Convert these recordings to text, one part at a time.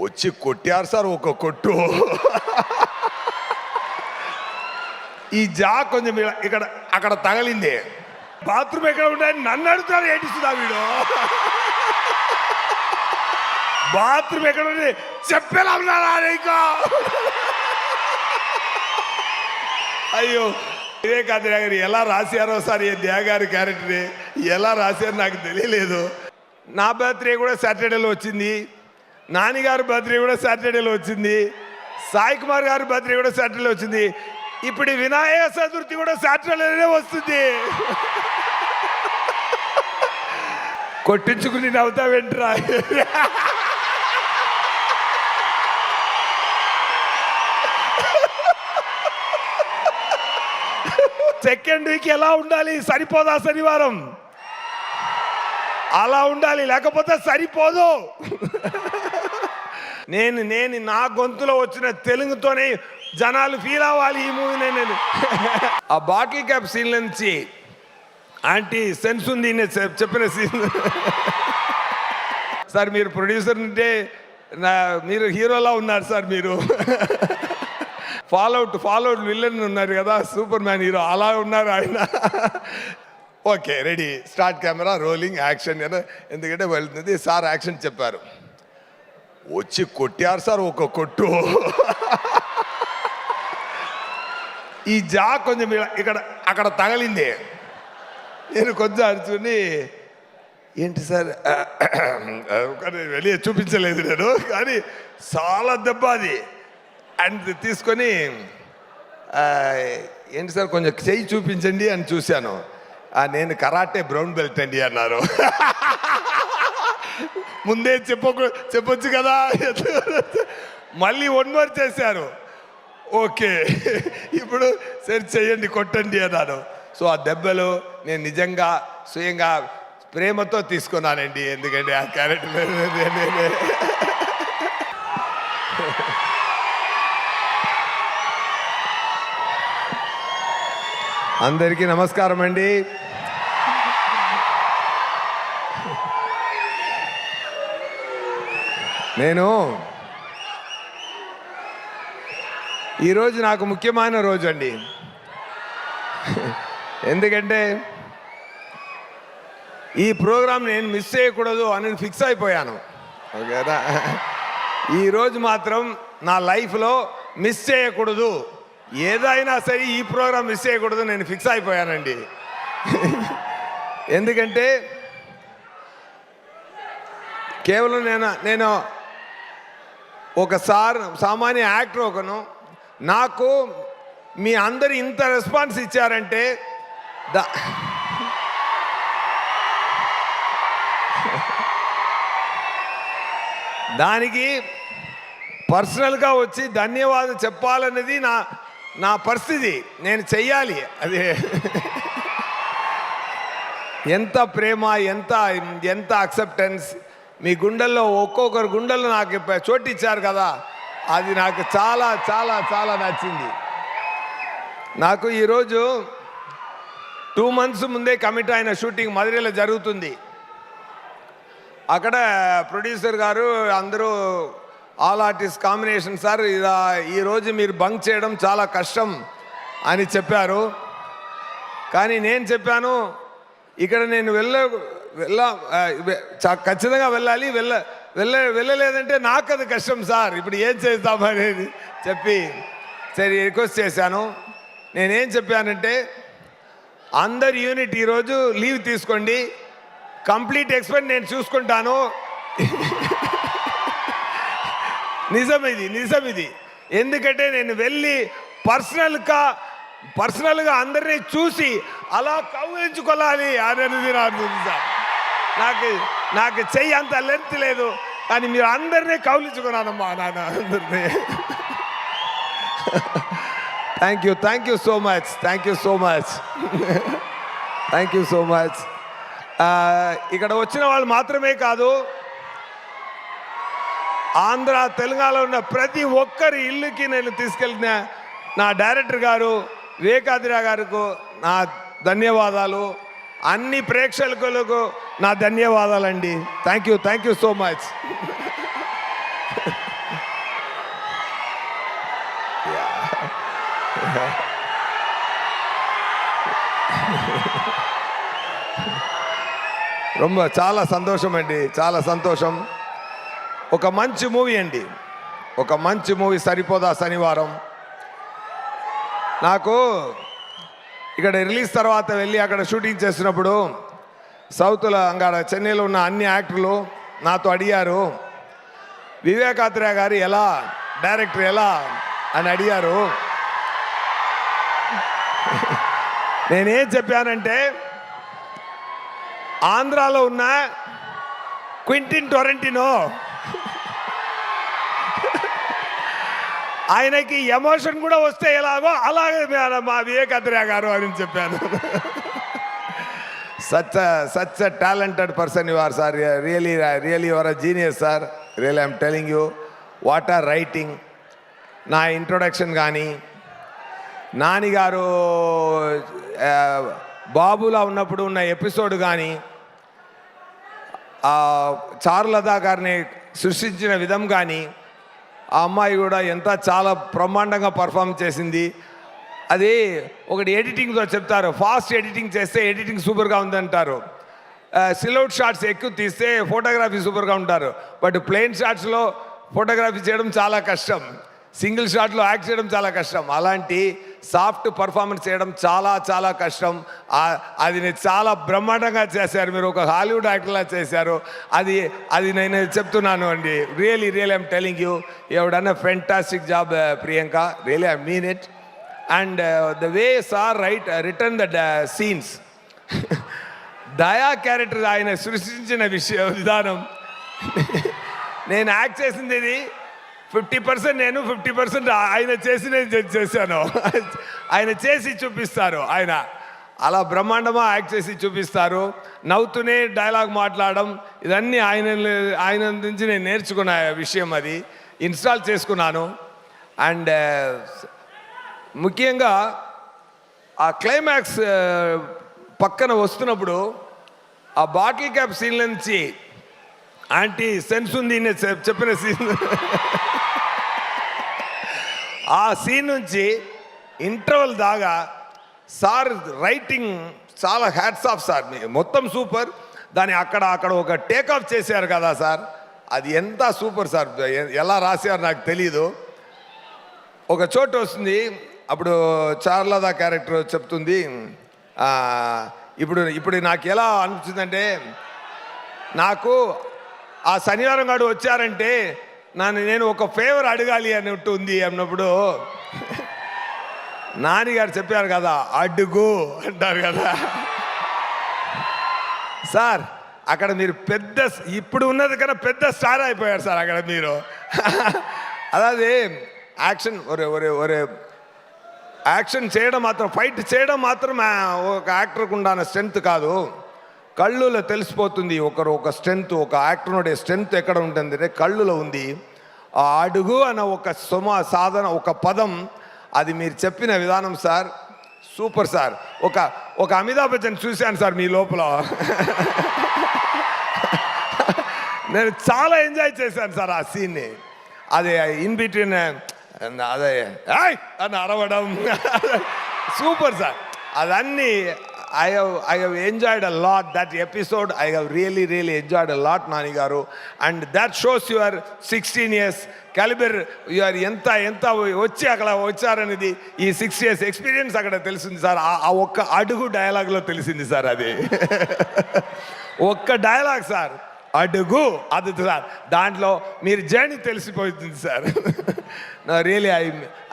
వచ్చి కొట్టారు సార్ ఒక కొట్టు. ఈ జా కొంచెం ఇక్కడ అక్కడ తగలింది. బాత్రూమ్ ఎక్కడ ఉంటాయని నన్ను అడుగుతారు, ఏడిస్తుందా వీడు. బాత్రూమ్ ఎక్కడ ఉంది చెప్పేలా ఉన్నారా ఇంకా. అయ్యో వివేకానంద గారు ఎలా రాశారో సార్ ఈ దేగారి క్యారెక్టర్ ఎలా రాశారో నాకు తెలియలేదు. నా బర్త్డే కూడా సాటర్డేలో వచ్చింది, నాన్నగారి బర్త్డే కూడా సాటర్డేలో వచ్చింది, సాయి కుమార్ గారి బర్త్డే కూడా సాటర్డేలో వచ్చింది, ఇప్పుడు వినాయక చతుర్థి కూడా సాటర్డేలోనే వస్తుంది. కొట్టించుకుని నవ్వుతావేంట్రా. సెకండ్ వీక్ ఎలా ఉండాలి, సరిపోదా శనివారం? అలా ఉండాలి, లేకపోతే సరిపోదు. నేను నా గొంతులో వచ్చిన తెలుగుతోనే జనాలు ఫీల్ అవ్వాలి ఈ మూవీ. నేను ఆ బాటిల్ క్యాప్ సీన్ నుంచి ఆంటీ సెన్స్ ఉంది చెప్పిన సీన్. సార్ మీరు ప్రొడ్యూసర్ అంటే మీరు హీరోలా ఉన్నారు సార్. మీరు ఫాలోవుట్ విల్లన్ ఉన్నారు కదా, సూపర్ మ్యాన్ హీరో అలా ఉన్నారు ఆయన. Okay ready, start camera rolling action. ఎందుకంటే వెళ్తుంది సార్, యాక్షన్ చెప్పారు. వచ్చి కొట్టారు సార్ ఒక కొట్టు. ఈ జా కొంచెం ఇక్కడ అక్కడ తగలింది. నేను కొంచెం అరుచుకుని ఏంటి సార్ వెళ్ళి చూపించలేదు నేను, కానీ చాలా దెబ్బ అది. అండ్ తీసుకొని ఏంటి సార్ కొంచెం చెయ్యి చూపించండి అని చూశాను. నేను కరాటే బ్రౌన్ బెల్ట్ అండి అన్నారు. ముందే చెప్పొచ్చు కదా. మళ్ళీ 1 more చేశారు. ఓకే ఇప్పుడు సరే చెయ్యండి కొట్టండి అన్నాను. సో ఆ దెబ్బలు నేను నిజంగా స్వయంగా ప్రేమతో తీసుకున్నానండి, ఎందుకంటే ఆ క్యారెక్టర్. అందరికీ నమస్కారం అండి. నేను ఈరోజు నాకు ముఖ్యమైన రోజు అండి. ఎందుకంటే ఈ ప్రోగ్రాం నేను మిస్ చేయకూడదు అని ఫిక్స్ అయిపోయాను. ఓకేనా, ఈరోజు మాత్రం నా లైఫ్లో మిస్ చేయకూడదు, ఏదైనా సరే ఈ ప్రోగ్రాం మిస్ చేయకూడదు నేను ఫిక్స్ అయిపోయానండి. ఎందుకంటే కేవలం నేను ఒక సామాన్య యాక్టర్ ఒకను, నాకు మీ అందరు ఇంత రెస్పాన్స్ ఇచ్చారంటే దానికి పర్సనల్గా వచ్చి ధన్యవాదాలు చెప్పాలనేది నా పరిస్థితి. నేను చెయ్యాలి. అది ఎంత ప్రేమ, ఎంత అక్సెప్టెన్స్ మీ గుండెల్లో, ఒక్కొక్కరు గుండెల్లో నాకు చోటు ఇచ్చారు కదా, అది నాకు చాలా చాలా చాలా నచ్చింది. నాకు ఈరోజు 2 months ముందే కమిట్ అయిన షూటింగ్ మధురైలో జరుగుతుంది. అక్కడ ప్రొడ్యూసర్ గారు అందరూ ఆల్ ఆర్టిస్ట్ కాంబినేషన్ సార్, ఈరోజు మీరు బంక్ చేయడం చాలా కష్టం అని చెప్పారు. కానీ నేను చెప్పాను ఇక్కడ నేను ఖచ్చితంగా వెళ్ళాలి, వెళ్ళలేదంటే నాకు అది కష్టం సార్, ఇప్పుడు ఏం చేస్తామనేది చెప్పి సరే రిక్వెస్ట్ చేశాను. నేనేం చెప్పానంటే అందరు యూనిట్ ఈరోజు లీవ్ తీసుకోండి, కంప్లీట్ ఎక్స్పెన్స్ నేను చూసుకుంటాను. నిజం ఇది. ఎందుకంటే నేను వెళ్ళి పర్సనల్గా అందరినీ చూసి అలా కౌగిలించుకోవాలి అనేది సార్. నాకు చెయ్యి అంత లెంత్ లేదు, కానీ మీరు అందరినీ కౌగిలించుకున్నానమ్మా నాన్న అందరినీ. Thank you so much. ఇక్కడ వచ్చిన వాళ్ళు మాత్రమే కాదు, ఆంధ్ర తెలంగాణలో ఉన్న ప్రతి ఒక్కరి ఇల్లుకి నేను తీసుకెళ్ళిన నా డైరెక్టర్ గారు వివేకానంద గారికి నా ధన్యవాదాలు. అన్ని ప్రేక్షకులకు నా ధన్యవాదాలండి. Thank you so much. చాలా సంతోషం అండి, చాలా సంతోషం. ఒక మంచి మూవీ అండి, ఒక మంచి మూవీ సరిపోదా శనివారం. నాకు ఇక్కడ రిలీజ్ తర్వాత వెళ్ళి అక్కడ షూటింగ్ చేసినప్పుడు సౌత్లో అక్కడ చెన్నైలో ఉన్న అన్ని యాక్టర్లు నాతో అడిగారు, వివేకాత్రేయ గారు ఎలా, డైరెక్టర్ ఎలా అని అడిగారు. నేనేం చెప్పానంటే, ఆంధ్రాలో ఉన్న క్వింటిన్ టొరంటినో ఆయనకి ఎమోషన్ కూడా వస్తే ఎలాగో అలాగే మా వివేకాత్రేయ గారు అని చెప్పాను. Such a talented person you are sir, really your a genius sir, really I'm telling you. What are writing. నా ఇంట్రొడక్షన్ కానీ, నానిగారు బాబులా ఉన్నప్పుడు ఉన్న ఎపిసోడ్ కానీ, చారులతా గారిని సృష్టించిన విధం కానీ, ఆ అమ్మాయి కూడా చాలా బ్రహ్మాండంగా పర్ఫామ్ చేసింది. అది ఒకటి ఎడిటింగ్తో చెప్తారు, ఫాస్ట్ ఎడిటింగ్ చేస్తే ఎడిటింగ్ సూపర్గా ఉందంటారు, సిలౌట్ షాట్స్ ఎక్కువ తీస్తే ఫోటోగ్రఫీ సూపర్గా ఉంటారు. బట్ ప్లెయిన్ షాట్స్లో ఫోటోగ్రఫీ చేయడం చాలా కష్టం, సింగిల్ షాట్లో యాక్ట్ చేయడం చాలా కష్టం. అలాంటి సాఫ్ట్ పర్ఫార్మెన్స్ చేయడం చాలా కష్టం. అది చాలా బ్రహ్మాండంగా చేశారు మీరు, ఒక హాలీవుడ్ యాక్టర్లా చేశారు. అది నేను చెప్తున్నాను అండి, really I'm telling you, you have done a fantastic job Priyanka, really I mean it. And the way sir return the scenes, దయా క్యారెక్టర్ ఆయన సృష్టించిన విధానం, నేను యాక్ట్ చేసింది ఇది 50% నేను, 50% ఆయన చేసి నేను చేశాను. ఆయన చేసి చూపిస్తారు, ఆయన అలా బ్రహ్మాండమా యాక్ట్ చేసి చూపిస్తారు. నవ్వుతూనే డైలాగ్ మాట్లాడడం, ఇదన్నీ ఆయన నుంచి నేను నేర్చుకున్న విషయం, అది ఇన్స్టాల్ చేసుకున్నాను. అండ్ ముఖ్యంగా ఆ క్లైమాక్స్ పక్కన వస్తున్నప్పుడు ఆ బాటిల్ క్యాప్ సీన్ నుంచి ఆంటీ సెన్స్ ఉంది చెప్పిన సీన్, ఆ సీన్ నుంచి ఇంటర్వల్ దాకా సార్ రైటింగ్ చాలా హ్యాట్స్ ఆఫ్ సార్, మొత్తం సూపర్. దాన్ని అక్కడ ఒక టేక్ ఆఫ్ చేశారు కదా సార్, అది ఎంత సూపర్ సార్. ఎలా రాశారు నాకు తెలీదు. ఒక చోటు వస్తుంది, అప్పుడు చార్లదా క్యారెక్టర్ చెప్తుంది, ఇప్పుడు నాకు ఎలా అనిపించిందంటే, నాకు ఆ శనివారం గారు వచ్చారంటే నేను ఒక ఫేవర్ అడగాలి అన్నట్టు ఉంది అన్నప్పుడు నానిగారు చెప్పారు కదా, అడుగు అంటారు కదా సార్. అక్కడ మీరు ఇప్పుడు ఉన్నది కన్నా పెద్ద స్టార్ అయిపోయారు సార్ అక్కడ మీరు. అలాగే యాక్షన్ ఒరే యాక్షన్ చేయడం మాత్రం, ఫైట్ చేయడం మాత్రం ఒక యాక్టర్కు ఉండాలన్న స్ట్రెంత్ కాదు, కళ్ళులో తెలిసిపోతుంది ఒక స్ట్రెంత్, ఒక యాక్టర్ స్ట్రెంత్ ఎక్కడ ఉంటుందంటే కళ్ళులో ఉంది. ఆ అడుగు అన్న ఒక సాధన, ఒక పదం, అది మీరు చెప్పిన విధానం సార్ సూపర్ సార్. ఒక అమితాబ్ బచ్చన్ చూశాను సార్ మీ లోపల. నేను చాలా ఎంజాయ్ చేశాను సార్ ఆ సీన్ని. అది ఇన్ బిట్వీన్ అదే అని అరవడం సూపర్ సార్. అదన్నీ I have enjoyed a lot that episode. I have really enjoyed a lot, Nani garu, and that shows your 16 years caliber. You are ఎంత వచ్చి అక్కడ వచ్చారనేది ఈ 6 years ఎక్స్పీరియన్స్ అక్కడ తెలిసింది సార్. ఆ ఒక్క అడుగు డైలాగ్లో తెలిసింది సార్, అది ఒక్క డైలాగ్ సార్, అడుగు, అది సార్ దాంట్లో మీరు జర్నీ తెలిసిపోతుంది sir. Really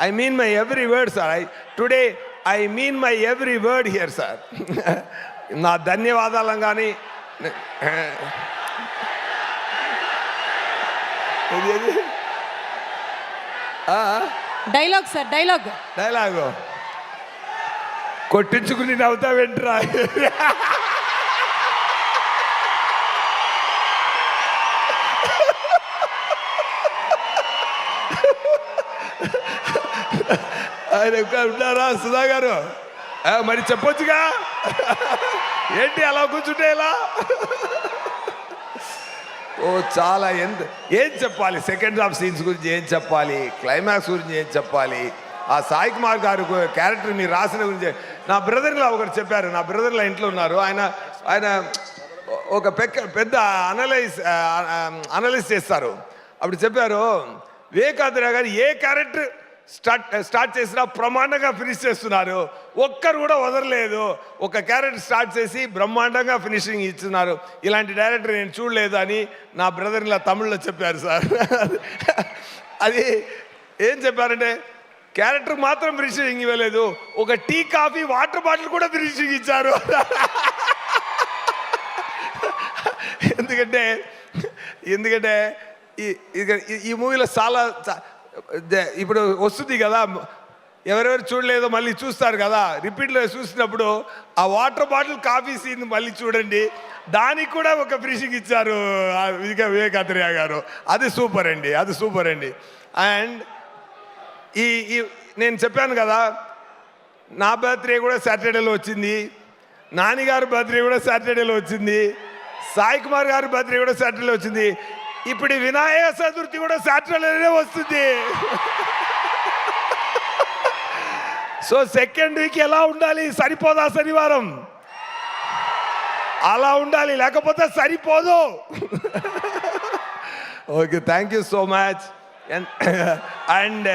I mean my every word sir. Today I mean my every word here, sir. నా ధన్యవాదాలు కానీ డైలాగ్ సార్, డైలాగు కొట్టించుకుని నవ్వుతా వెంట్రా. ఆయన ఉంటారా సుధా గారు? మరి చెప్పొచ్చుగా, ఏంటి అలా కూర్చుంటే ఎలా? చాలా ఏం చెప్పాలి, సెకండ్ హాఫ్ సీన్స్ గురించి ఏం చెప్పాలి, క్లైమాక్స్ గురించి ఏం చెప్పాలి, ఆ సాయి కుమార్ గారు క్యారెక్టర్ మీరు రాసిన గురించి. నా బ్రదర్లా ఒకరు చెప్పారు, నా బ్రదర్లా ఇంట్లో ఉన్నారు, ఆయన ఒక పెద్ద అనలైజ్ చేస్తారు. అప్పుడు చెప్పారు, వివేకానంద గారు ఏ క్యారెక్టర్ స్టార్ట్ చేసినా బ్రహ్మాండంగా ఫినిష్ చేస్తున్నారు, ఒక్కరు కూడా వదలలేదు. ఒక క్యారెక్టర్ స్టార్ట్ చేసి బ్రహ్మాండంగా ఫినిషింగ్ ఇస్తున్నారు, ఇలాంటి డైరెక్టర్ నేను చూడలేదు అని నా బ్రదర్ ఇలా తమిళ్లో చెప్పారు సార్. అది ఏం చెప్పారంటే, క్యారెక్టర్ మాత్రం ఫినిషింగ్ ఇవ్వలేదు, ఒక టీ కాఫీ వాటర్ బాటిల్ కూడా ఫినిషింగ్ ఇచ్చారు. ఎందుకంటే ఈ మూవీలో చాలా ఇప్పుడు వస్తుంది కదా, ఎవరెవరు చూడలేదో మళ్ళీ చూస్తారు కదా, రిపీట్లో చూసినప్పుడు ఆ వాటర్ బాటిల్ కాఫీ సీన్ మళ్ళీ చూడండి, దానికి కూడా ఒక ఫినిషింగ్ ఇచ్చారు వివేకాత్రేయ గారు. అది సూపర్ అండి. అండ్ ఈ నేను చెప్పాను కదా, నా బర్త్డే కూడా సాటర్డేలో వచ్చింది, నానిగారు బర్త్డే కూడా సాటర్డేలో వచ్చింది, సాయి కుమార్ గారి బర్త్డే కూడా సాటర్డేలో వచ్చింది, ఇప్పుడు వినాయక చతుర్థి కూడా సాటర్డేనే వస్తుంది. సో సెకండ్ వీక్ ఎలా ఉండాలి? సరిపోదా శనివారం? అలా ఉండాలి, లేకపోతే సరిపోదు. Okay, thank you so much. And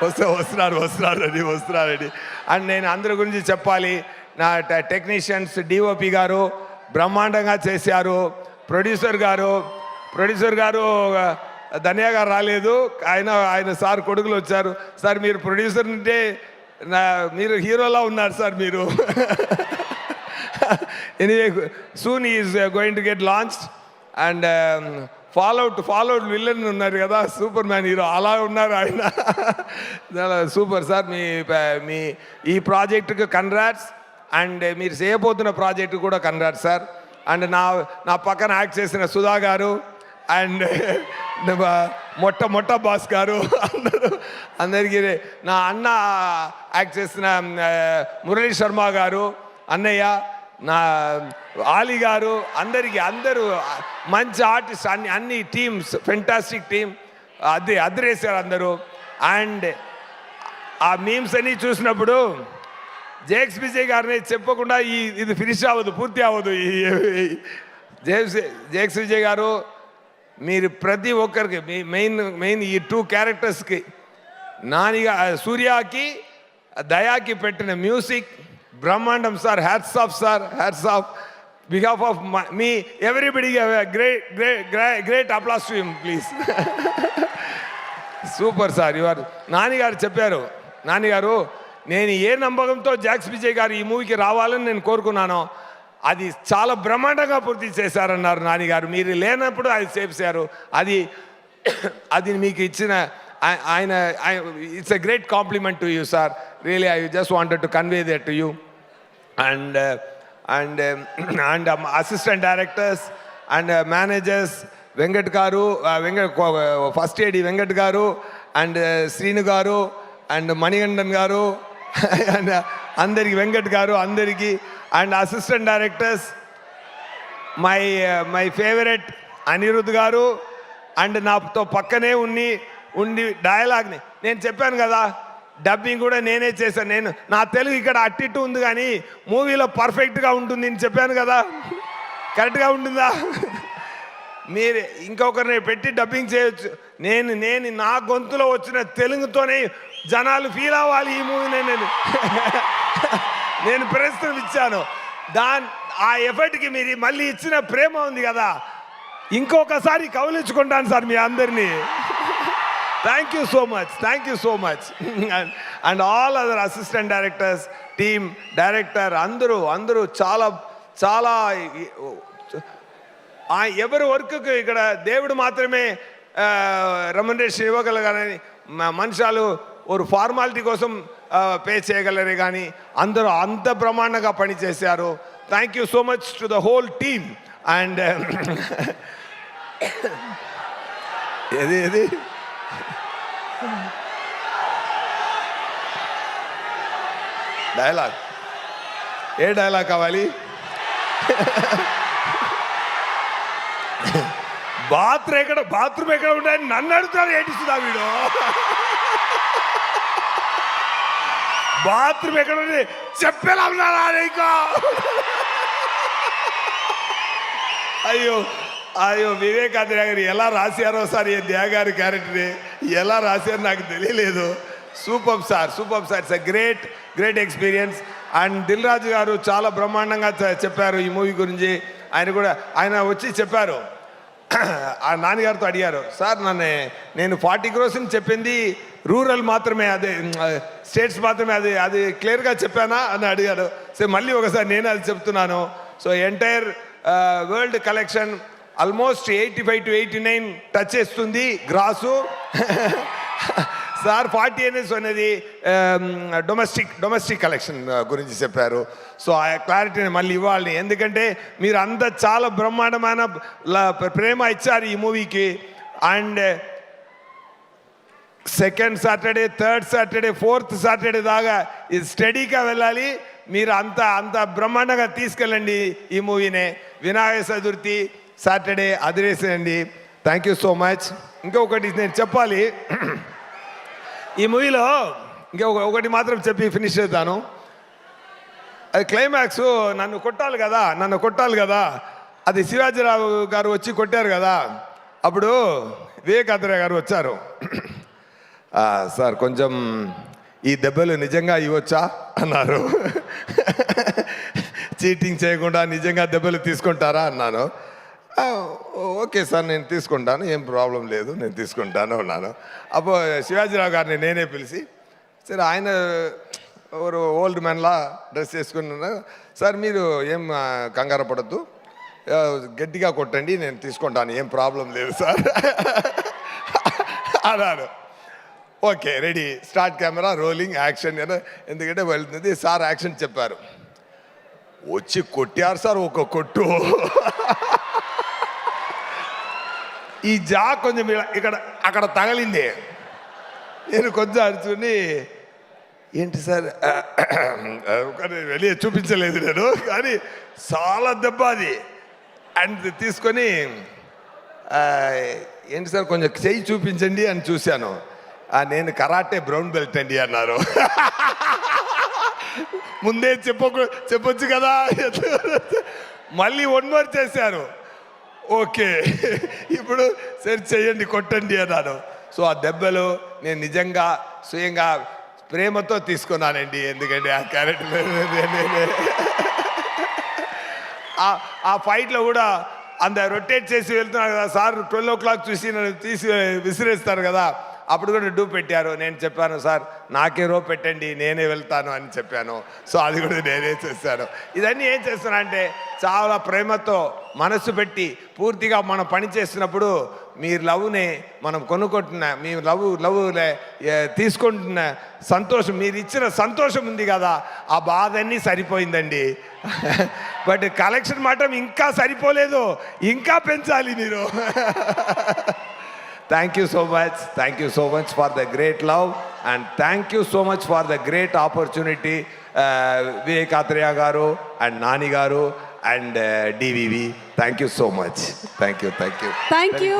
వస్తున్నారండి. అండ్ నేను అందరి గురించి చెప్పాలి. నా టెక్నీషియన్స్, డిఓపి గారు బ్రహ్మాండంగా చేశారు. ప్రొడ్యూసర్ గారు ధన్య గారు రాలేదు, ఆయన సార్ కొడుకులు వచ్చారు. సార్ మీరు ప్రొడ్యూసర్ అంటే మీరు హీరోలా ఉన్నారు సార్ మీరు. Anyway, soon is going to get launched. And Bollywood villain ఉన్నారు కదా, సూపర్ మ్యాన్ హీరో, అలా ఉన్నారు ఆయన. Super sir. మీ ఈ ప్రాజెక్టుకి కంగ్రాట్స్. అండ్ మీరు చేయబోతున్న ప్రాజెక్టు కూడా కంగ్రాట్స్ సార్. అండ్ నా పక్కన యాక్ట్ చేసిన సుధా గారు, అండ్ మొట్ట బాస్ గారు, అందరికీ, నా అన్న యాక్ట్ చేసిన మురళీ శర్మ గారు, అన్నయ్య, నా ఆలీ గారు, అందరూ మంచి ఆర్టిస్ట్, అన్ని టీమ్స్, ఫెంటాస్టిక్ టీమ్, అదిరేసారు అందరూ. అండ్ ఆ మీమ్స్ అన్నీ చూసినప్పుడు జేక్స్ విజయ్ గారిని చెప్పకుండా ఇది ఫినిష్ అవ్వదు, పూర్తి అవ్వదు. జేక్స్ విజయ్ గారు, మీరు ప్రతి ఒక్కరికి మీ మెయిన్ ఈ 2 క్యారెక్టర్స్కి, సూర్యకి దయాకి పెట్టిన మ్యూజిక్ బ్రహ్మాండం sir. Hats off sir, hats off. Behalf of me everybody great applause to him please. Super sir. నానిగారు చెప్పారు, నానిగారు నేను ఏ నమ్మకంతో జాక్స్ విజయ్ గారు ఈ మూవీకి రావాలని నేను కోరుకున్నానో అది చాలా బ్రహ్మాండంగా పూర్తి చేశారన్నారు నానిగారు. మీరు లేనప్పుడు అది చేశారు. అది మీకు ఇచ్చిన ఆయన it's a great compliment to you sir. Really I just wanted to convey that to you. And assistant directors and managers, Venkat గారు, ఫస్ట్ ఏడి వెంకట్ గారు, అండ్ శ్రీను గారు, అండ్ మణికంఠన్ గారు, అండ్ అందరికి, వెంకట్ గారు అందరికీ, and assistant directors my favourite Anirudh గారు, and నాతో పక్కనే ఉండి డైలాగ్ని నేను చెప్పాను కదా, డబ్బింగ్ కూడా నేనే చేశాను. నా తెలుగు ఇక్కడ అట్టిట్టు ఉంది కానీ మూవీలో పర్ఫెక్ట్గా ఉంటుంది అని చెప్పాను కదా, కరెక్ట్గా ఉంటుందా? మీరు ఇంకొకరిని పెట్టి డబ్బింగ్ చేయొచ్చు, నేను నా గొంతులో వచ్చిన తెలుగుతోనే జనాలు ఫీల్ అవ్వాలి ఈ మూవీని నేను ప్రశ్నలు ఇచ్చాను. ఆ ఎఫర్ట్కి మీరు మళ్ళీ ఇచ్చిన ప్రేమ ఉంది కదా, ఇంకొకసారి కౌలించుకుంటాను సార్ మీ అందరినీ. Thank you so much. And all other assistant directors, team, director అందరూ చాలా ఎవరి వర్క్కి ఇక్కడ దేవుడు మాత్రమే రెమ్యునరేషన్ ఇవ్వగలగాలని, మనుషులు ఒక ఫార్మాలిటీ కోసం పే చేయగలరే కానీ అందరూ అంత బ్రహ్మాండంగా పనిచేశారు. Thank you so much to the whole team. And ఏది డైలాగ్, ఏ డైలాగ్ కావాలి? బాత్రూమ్ ఎక్కడ ఉంటాయని నన్ను అడుగుతారు, ఏటిస్తుందా వీడు? బాత్రూమ్ ఎక్కడ ఉంది చెప్పేలా ఉన్నారా నీకు? అయ్యో అయ్యో వివేకానంద గారు ఎలా రాశారో సార్ ఈ ధ్యా గారి క్యారెక్టర్ని ఎలా రాశారో నాకు తెలియలేదు. Super sir, super sir. It's great experience. And Dil Raju గారు చాలా బ్రహ్మాండంగా చెప్పారు ఈ మూవీ గురించి. ఆయన వచ్చి చెప్పారు, ఆ నాన్నగారితో అడిగారు, సార్ నేను 40 crores చెప్పింది రూరల్ మాత్రమే, అదే స్టేట్స్ మాత్రమే, అది క్లియర్గా చెప్పానా అని అడిగారు. సో మళ్ళీ ఒకసారి నేను అది చెప్తున్నాను. So entire world collection almost 85 to 89 touch చేస్తుంది గ్రాసు. సార్ 40 అనేది డొమెస్టిక్ కలెక్షన్ గురించి చెప్పారు. సో ఆ క్లారిటీని మళ్ళీ ఇవ్వాలి, ఎందుకంటే మీరు అంతా చాలా బ్రహ్మాండమైన ప్రేమ ఇచ్చారు ఈ మూవీకి. And second Saturday, third Saturday, fourth Saturday దాకా ఇది స్టడీగా వెళ్ళాలి. మీరు అంత బ్రహ్మాండంగా తీసుకెళ్ళండి ఈ మూవీనే. వినాయక చతుర్థి సాటర్డే అదిరేసేయండి. Thank you so much. ఇంకొకటి నేను చెప్పాలి, ఈ మూవీలో ఒకటి మాత్రం చెప్పి ఫినిష్ చేద్దాను. అది క్లైమాక్స్, నన్ను కొట్టాలి కదా, అది శివాజీరావు గారు వచ్చి కొట్టారు కదా, అప్పుడు వివేకానంద గారు వచ్చారు. సార్ కొంచెం ఈ దెబ్బలు నిజంగా ఇవ్వచ్చా అన్నారు. చీటింగ్ చేయకుండా నిజంగా దెబ్బలు తీసుకుంటారా అన్నాను. ఓకే సార్ నేను తీసుకుంటాను, ఏం ప్రాబ్లం లేదు, నేను తీసుకుంటాను అన్నాను. అప్పుడు శివాజీరావు గారిని నేనే పిలిచి, సరే ఆయన ఎవరు ఓల్డ్ మ్యాన్లా డ్రెస్ వేసుకున్నాను, సార్ మీరు ఏం కంగారు పడద్దు, గట్టిగా కొట్టండి, నేను తీసుకుంటాను, ఏం ప్రాబ్లం లేదు సార్ అన్నాను. Okay ready, start camera rolling action. ఎందుకంటే వెళ్తుంది సార్, యాక్షన్ చెప్పారు. వచ్చి కొట్టారు సార్ ఒక కొట్టు. ఈ జా కొంచెం అక్కడ తగలింది. నేను కొంచెం అరుచుని, ఏంటి సార్ వెళ్ళి చూపించలేదు నేను, కానీ చాలా దెబ్బ అది. అండ్ తీసుకొని ఏంటి సార్ కొంచెం చెయ్యి చూపించండి అని చూశాను. నేను కరాటే బ్రౌన్ బెల్ట్ అండి అన్నారు. ముందే చెప్పొచ్చు కదా. మళ్ళీ 1 more చేశారు. ఓకే ఇప్పుడు సరే చెయ్యండి, కొట్టండి అన్నాను. సో ఆ దెబ్బలు నేను నిజంగా స్వయంగా ప్రేమతో తీసుకున్నానండి, ఎందుకంటే ఆ క్యారెక్టర్ ఆ ఫైట్లో కూడా రొటేట్ చేసి వెళ్తున్నారు కదా సార్, 12 o'clock చూసి నన్ను తీసి విసిరేస్తారు కదా, అప్పుడు కూడా డూ పెట్టారు. నేను చెప్పాను సార్ నాకే రో పెట్టండి, నేనే వెళ్తాను అని చెప్పాను. సో అది కూడా నేనే చేశాను. ఇదన్నీ ఏం చేస్తున్నా అంటే చాలా ప్రేమతో మనసు పెట్టి పూర్తిగా మనం పని చేస్తున్నప్పుడు మీరు లవ్ని మనం కొనుక్కుంటున్న, మీ లవ్ తీసుకుంటున్న సంతోషం, మీరు ఇచ్చిన సంతోషం ఉంది కదా, ఆ బాధ అన్నీ సరిపోయిందండి. బట్ కలెక్షన్ మాత్రం ఇంకా సరిపోలేదు, ఇంకా పెంచాలి మీరు. Thank you so much for the great love, and thank you so much for the great opportunity, Vivekatraya garu and Nani garu and DVV. Thank you so much. Thank you. Thank you.